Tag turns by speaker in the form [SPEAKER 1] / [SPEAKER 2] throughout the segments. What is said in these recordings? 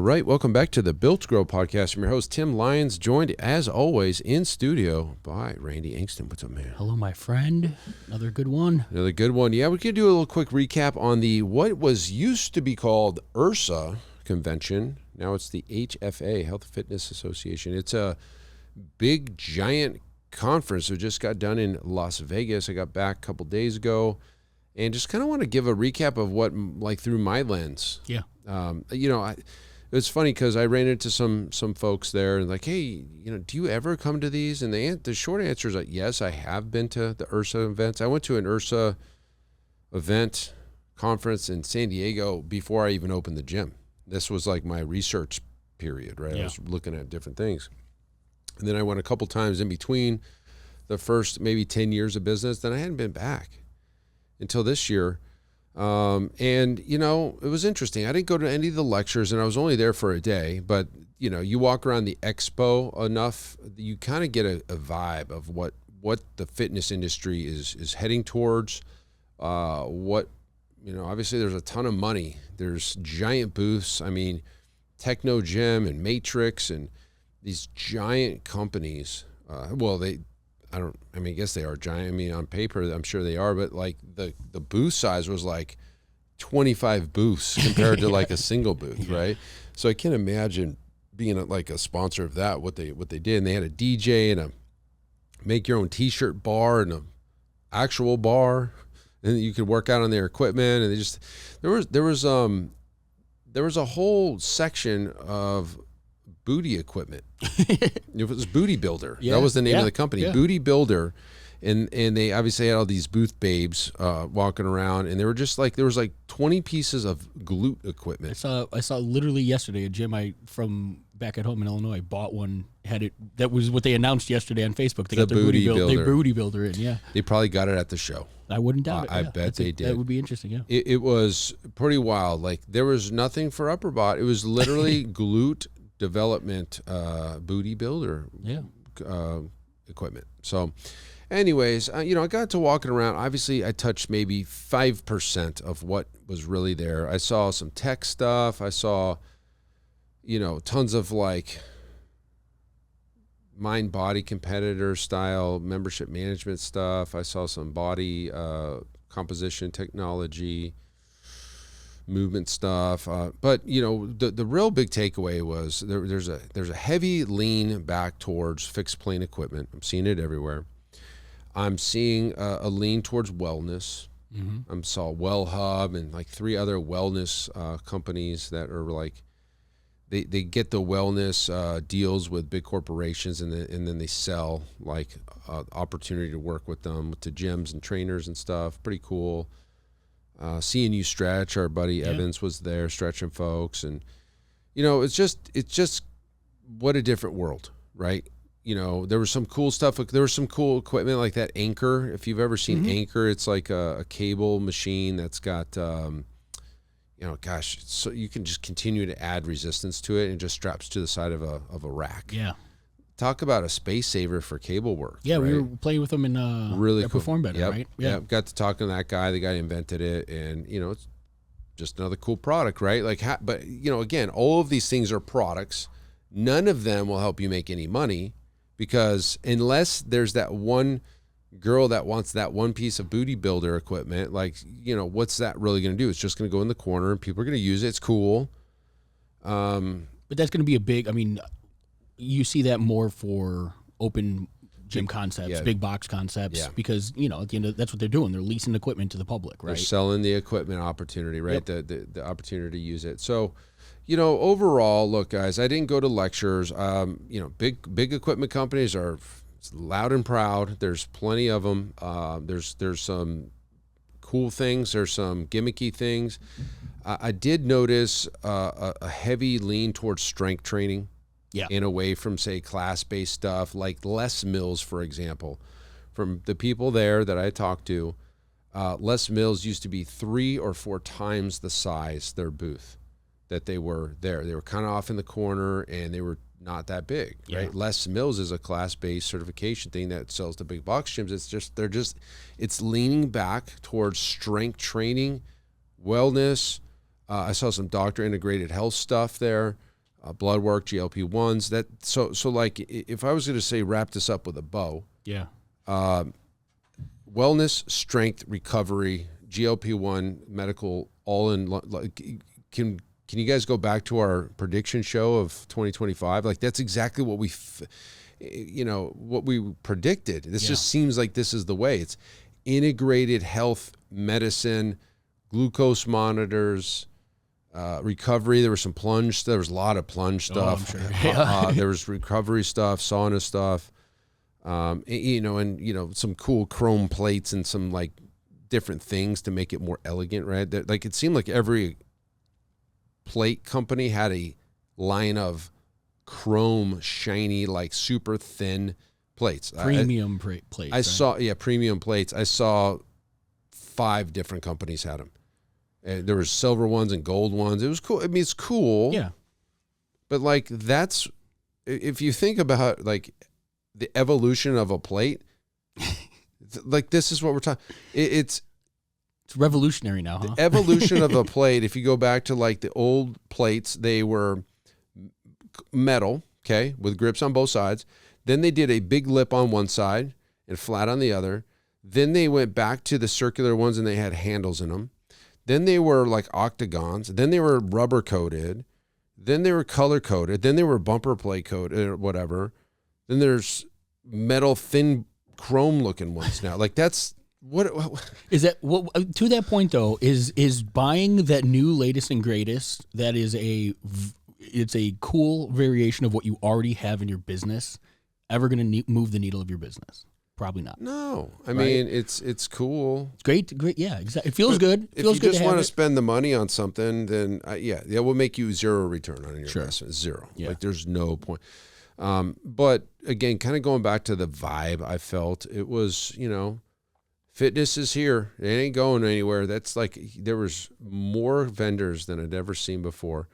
[SPEAKER 1] right, welcome back to the Built to Grow podcast. I'm your host, Tim Lyons, joined as always in studio by Randy Angston. What's up, man?
[SPEAKER 2] Hello, my friend. Another good one.
[SPEAKER 1] Another good one. Yeah, we could do a little quick recap on the what was used to be called IHRSA convention. Now it's the HFA, Health Fitness Association. It's a big, giant conference that just got done in Las Vegas. I got back a couple days ago and just kind of want to give a recap of what, like, through my lens.
[SPEAKER 2] Yeah.
[SPEAKER 1] It's funny because I ran into some folks there and like, hey, do you ever come to these? And the short answer is like, yes, I have been to the IHRSA events. I went to an IHRSA event conference in San Diego before I even opened the gym. This was like my research period, right? Yeah. I was looking at different things. And then I went a couple times in between the first maybe 10 years of business. Then I hadn't been back until this year. It was interesting. I didn't go to any of the lectures and I was only there for a day, but you walk around the expo enough, you kind of get a vibe of what the fitness industry is heading towards. Obviously there's a ton of money. There's giant booths. I mean, Techno Gym and Matrix and these giant companies. I guess they are giant. I mean, on paper, I'm sure they are, but like the booth size was like 25 booths compared to like a single booth, right? So I can't imagine being a sponsor of that, what they did. And they had a DJ and a make your own t-shirt bar and a actual bar, and you could work out on their equipment. And there was a whole section of booty equipment. It was Booty Builder. Yeah, that was the name of the company, Booty Builder. And they obviously had all these booth babes walking around, and they were just like, there was like 20 pieces of glute equipment.
[SPEAKER 2] I saw literally yesterday a gym from back at home in Illinois bought one, had it. That was what they announced yesterday on Facebook. They got their Booty Builder in. Yeah,
[SPEAKER 1] they probably got it at the show.
[SPEAKER 2] I wouldn't doubt it.
[SPEAKER 1] I bet they did.
[SPEAKER 2] That would be interesting. Yeah,
[SPEAKER 1] it was pretty wild. Like there was nothing for upper body. It was literally glute development, Booty Builder equipment. So anyways, I got to walking around. Obviously I touched maybe 5% of what was really there. I saw some tech stuff. I saw tons of like mind body competitor style membership management stuff. I saw some body composition technology, movement stuff, but the real big takeaway was there's a heavy lean back towards fixed plane equipment. I'm seeing it everywhere. I'm seeing a lean towards wellness. Mm-hmm. I saw Well Hub and like 3 other wellness companies that are like they get the wellness deals with big corporations, and then they sell like opportunity to work with them to gyms and trainers and stuff. Pretty cool. Seeing you stretch, our buddy Evans was there stretching folks, and it's just what a different world, right? There was some cool stuff. There was some cool equipment like that Anchor. If you've ever seen Anchor, it's like a cable machine that's got so you can just continue to add resistance to it, and it just straps to the side of a rack.
[SPEAKER 2] Yeah.
[SPEAKER 1] Talk about a space saver for cable work.
[SPEAKER 2] Yeah,
[SPEAKER 1] right?
[SPEAKER 2] We were playing with them in
[SPEAKER 1] really cool.
[SPEAKER 2] Perform Better, right?
[SPEAKER 1] Yeah. Got to talking to that guy. The guy invented it, and it's just another cool product, right? But again, all of these things are products. None of them will help you make any money, because unless there's that one girl that wants that one piece of Booty Builder equipment, what's that really going to do? It's just going to go in the corner and people are going to use it. It's cool.
[SPEAKER 2] But that's going to be a big, you see that more for open gym concepts, big box concepts, because, at the end of that's what they're doing. They're leasing equipment to the public, right?
[SPEAKER 1] They're selling the equipment opportunity, right? Yep. The opportunity to use it. So, overall, look, guys, I didn't go to lectures. Big equipment companies are loud and proud. There's plenty of them. There's some cool things. There's some gimmicky things. I did notice a heavy lean towards strength training. Yeah. And away from, say, class-based stuff like Les Mills, for example. From the people there that I talked to, Les Mills used to be 3 or 4 times the size, their booth, that they were there. They were kind of off in the corner, and they were not that big, right? Les Mills is a class-based certification thing that sells to big box gyms. It's leaning back towards strength training, wellness. I saw some doctor-integrated health stuff there. blood work, GLP-1s. So like if I was going to say wrap this up with a bow,
[SPEAKER 2] yeah,
[SPEAKER 1] wellness, strength, recovery, GLP-1, medical, all in. Like, can you guys go back to our prediction show of 2025? Like that's exactly what what we predicted. This just seems like this is the way. It's integrated health, medicine, glucose monitors, recovery. There was some plunge. There was a lot of plunge stuff.
[SPEAKER 2] I'm sure.
[SPEAKER 1] There was recovery stuff, sauna stuff. Some cool chrome plates and some like different things to make it more elegant, right? Like it seemed like every plate company had a line of chrome, shiny, like super thin plates.
[SPEAKER 2] Premium plates.
[SPEAKER 1] I saw, premium plates. I saw 5 different companies had them. And there were silver ones and gold ones. It was cool. I mean, it's cool.
[SPEAKER 2] Yeah.
[SPEAKER 1] But like that's, if you think about like the evolution of a plate, like this is what we're talking. It's
[SPEAKER 2] revolutionary now, huh?
[SPEAKER 1] The evolution of a plate. If you go back to like the old plates, they were metal, okay, with grips on both sides. Then they did a big lip on one side and flat on the other. Then they went back to the circular ones and they had handles in them. Then they were like octagons. Then they were rubber coated. Then they were color coded. Then they were bumper plate coated or whatever. Then there's metal thin chrome looking ones now. Like that's what
[SPEAKER 2] is that? What to that point though is buying that new latest and greatest. That is it's a cool variation of what you already have in your business. Ever going to move the needle of your business? Probably not.
[SPEAKER 1] No, I mean it's cool.
[SPEAKER 2] It's great. Yeah, exactly. It feels good. It feels
[SPEAKER 1] if you
[SPEAKER 2] good
[SPEAKER 1] just want to spend the money on something, then it will make you zero return on your investment. Zero.
[SPEAKER 2] Yeah.
[SPEAKER 1] Like there's no point. But again, kind of going back to the vibe I felt, it was, fitness is here. It ain't going anywhere. That's like, there was more vendors than I'd ever seen before.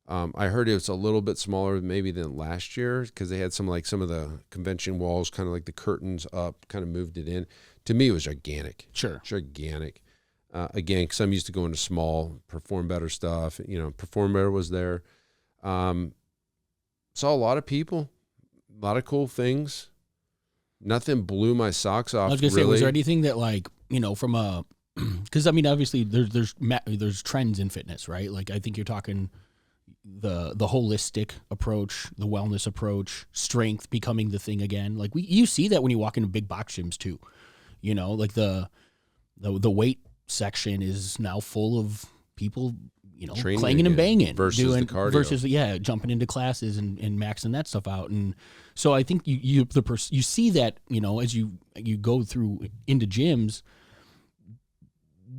[SPEAKER 1] I heard it was a little bit smaller maybe than last year because they had some of the convention walls, kind of like the curtains up, kind of moved it in. To me, it was gigantic.
[SPEAKER 2] Sure.
[SPEAKER 1] Gigantic. Again, because I'm used to going to small, Perform Better stuff. Perform Better was there. Saw a lot of people, a lot of cool things. Nothing blew my socks off.
[SPEAKER 2] I was gonna say, was there anything that from a, because I mean, obviously there's trends in fitness, right? Like I think you're talking the holistic approach, the wellness approach, strength becoming the thing again. Like you see that when you walk into big box gyms too. Like the weight section is now full of people.
[SPEAKER 1] Training
[SPEAKER 2] clanging and banging
[SPEAKER 1] versus the cardio.
[SPEAKER 2] Jumping into classes and maxing that stuff out. And so I think you see that, as you go through into gyms,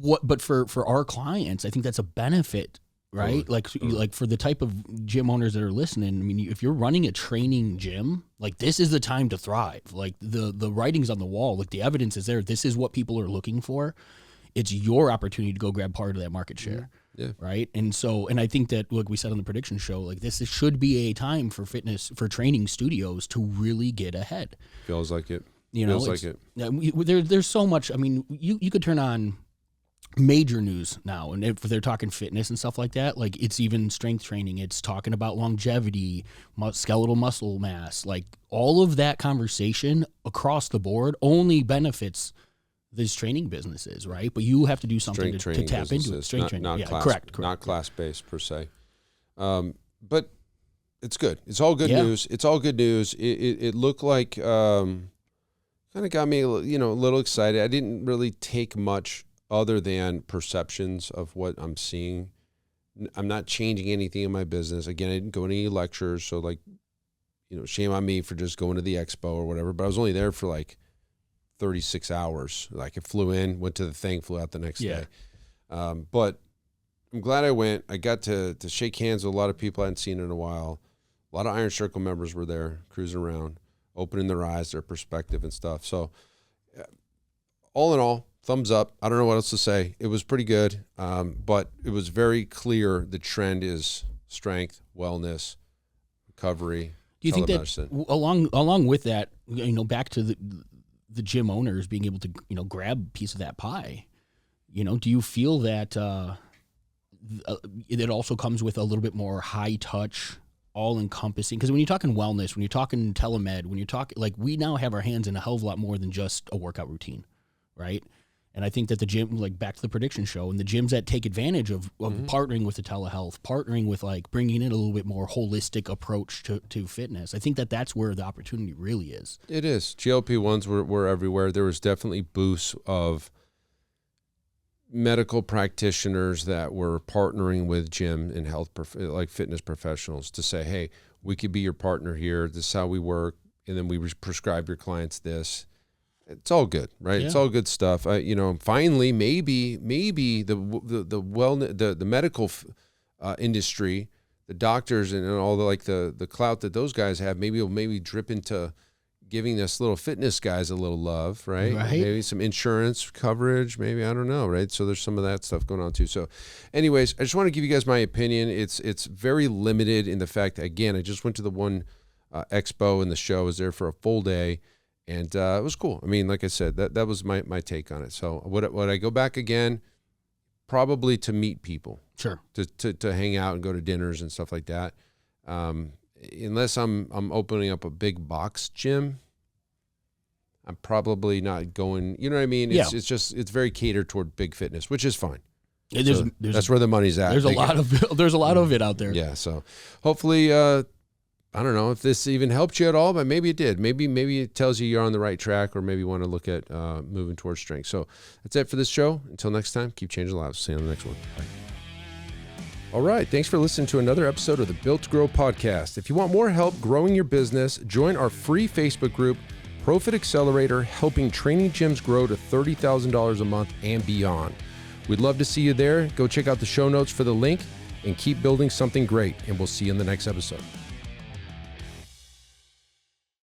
[SPEAKER 2] but for our clients, I think that's a benefit, right? Like for the type of gym owners that are listening, I mean, if you're running a training gym, like this is the time to thrive. Like the writing's on the wall, like the evidence is there. This is what people are looking for. It's your opportunity to go grab part of that market share.
[SPEAKER 1] Yeah.
[SPEAKER 2] Right. And I think that, like we said on the prediction show, like this should be a time for training studios to really get ahead.
[SPEAKER 1] Feels like it.
[SPEAKER 2] There's so much. I mean, you could turn on major news now, and if they're talking fitness and stuff like that, like it's even strength training. It's talking about longevity, skeletal muscle mass, like all of that conversation across the board only benefits these training businesses, right? But you have to do something to tap into it. Strength training, correct.
[SPEAKER 1] Not class-based per se. But it's good. It's all good news. It's all good news. It looked like kind of got me, a little excited. I didn't really take much other than perceptions of what I'm seeing. I'm not changing anything in my business. Again, I didn't go to any lectures, so like, shame on me for just going to the expo or whatever. But I was only there for like 36 hours. Like I flew in, went to the thing, flew out the next day. But I'm glad I went. I got to shake hands with a lot of people I hadn't seen in a while. A lot of Iron Circle members were there cruising around, opening their eyes, their perspective and stuff. So all in all, thumbs up. I don't know what else to say. It was pretty good. But it was very clear the trend is strength, wellness, recovery.
[SPEAKER 2] Do you think that along with that, back to the gym owners being able to, grab a piece of that pie, do you feel that it also comes with a little bit more high touch all encompassing. Because when you're talking wellness, when you're talking telemed, when you're talking, like, we now have our hands in a hell of a lot more than just a workout routine, right? And I think that the gym, like, back to the prediction show, and the gyms that take advantage of partnering with the telehealth, partnering with, like, bringing in a little bit more holistic approach to fitness, I think that that's where the opportunity really is.
[SPEAKER 1] It is. GLP-1s were everywhere. There was definitely boosts of medical practitioners that were partnering with gym and health, like fitness professionals, to say, hey, we could be your partner here. This is how we work. And then we prescribe your clients this. It's all good, right? Yeah. It's all good stuff. Finally, maybe the wellness, the medical industry, the doctors and all the clout that those guys have, maybe drip into giving us little fitness guys a little love, right? Maybe some insurance coverage, maybe, I don't know, right? So there's some of that stuff going on too. So anyways, I just want to give you guys my opinion. It's very limited in the fact that, again, I just went to the one expo, and the show. I was there for a full day, and it was cool. I mean, like I said, that was my take on it. So would I go back again? Probably to meet people.
[SPEAKER 2] Sure.
[SPEAKER 1] To hang out and go to dinners and stuff like that. Unless I'm opening up a big box gym, I'm probably not going. You know what I mean? It's very catered toward big fitness, which is fine. That's where the money's at.
[SPEAKER 2] There's a lot of it out there.
[SPEAKER 1] Yeah. So hopefully, I don't know if this even helped you at all, but maybe it did. Maybe it tells you you're on the right track, or maybe you want to look at moving towards strength. So that's it for this show. Until next time, keep changing lives. See you on the next one. Bye. All right. Thanks for listening to another episode of the Built to Grow podcast. If you want more help growing your business, join our free Facebook group, Profit Accelerator, helping training gyms grow to $30,000 a month and beyond. We'd love to see you there. Go check out the show notes for the link, and keep building something great. And we'll see you in the next episode.